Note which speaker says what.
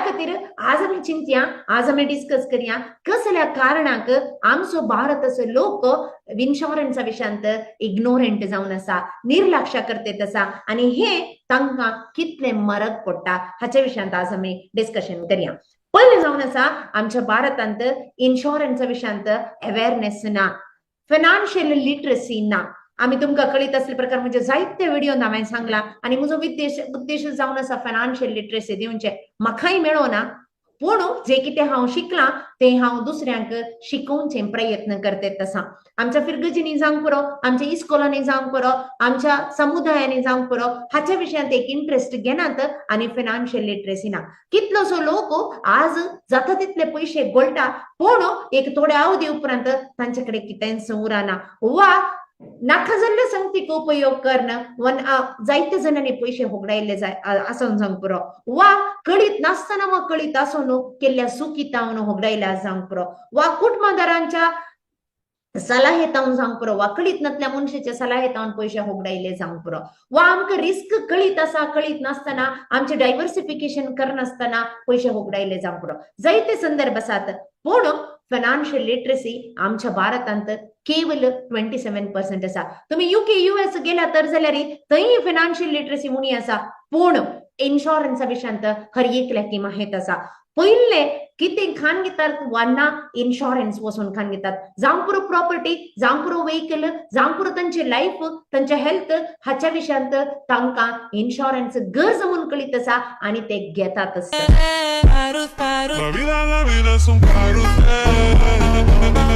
Speaker 1: खातीर आज आमी चिंतया, आज आमी डिस्कस करया कसल्या कारणाक आमचो भारत लोक इन्शुरन्सा विशयांत इग्नोरंट जावन आसा, निर्लक्ष करतेत आसा आणि हे तांकां कितले मरक पडटा हाच्या विशयांत आज आमी डिस्कशन करया। पहिले जावन आसा आमच्या भारतांत इन्शुरन्सा विशयांत अवेअरनेस ना, फायनान्शियल लिटरसी ना। आम्ही तुमकां कळीत असले प्रकार म्हणजे जायते व्हिडिओ हांवें सांगला आणि म्हजो उद्देश जावन आसा फायनान्शियल लिटरसी दिवचे। म्हाकाय मेळो ना, पूण जे कितें हांव शिकलां ते हांव दुसऱ्यांक शिकोवचे प्रयत्न करतेत आसा। आमच्या फिरगजींनी जावंक पुरो, आमच्या इस्कॉलांनी जावंक पुरो, आमच्या समुदायांनी जावंक पुरो, हाच्या विशयांत एक इंटरेस्ट घेनात आणि फायनान्शियल लिटरसी ना। कितलोसो लोक आज जाता तितले पैसे गोळटा, पूण एक थोड्या अवधी उपरांत तांचे कडेन कितेंच उरना वा नाका जाल्ल्या संगतीक उपयोग करणं वन जायते जणांनी पैसे होगडायले आसून जावंक पुरो वा कळीत नासतना वा कळीत आसून केल्ल्या चुकीतावन होगडायल्या जावंक पुरो वा कुटुंबदारांच्या सलाहेतावन जावंक पुरो वा कळीत नासल्या मनशाच्या सलाहेतावन पैसे होगडायले जावंक पुरो वा आमकां रिस्क कळीत आसा, कळीत नासतना आमचे डायव्हर्सिफिकेशन करनासतना पैसे होगडायले जावंक पुरो। जायते संदर्भ आसात, पूण फायनान्शियल लिटरसी आमच्या भारतांत केवल 27% आसा। तुम्ही यूके US गेला तर जाल्यार थंय फायनान्शियल लिटरसी उणी आसा, पूण इन्शुरन्सा विशयांत हर एकल्याक माहीत आसा। पहिले कितें खान घेतात वा ना इन्शुरन्स वचून खान घेतात, जावं पुरो प्रॉपर्टी, जावं पुरो व्हेइकल, जावं पुरो तांचे लाईफ, तांचे हेल्थ हाच्या विशयांत तांकां इन्शुरन्स गरज म्हणून कळीत आसा आणि ते घेतातच।
Speaker 2: La vida es un carrusel.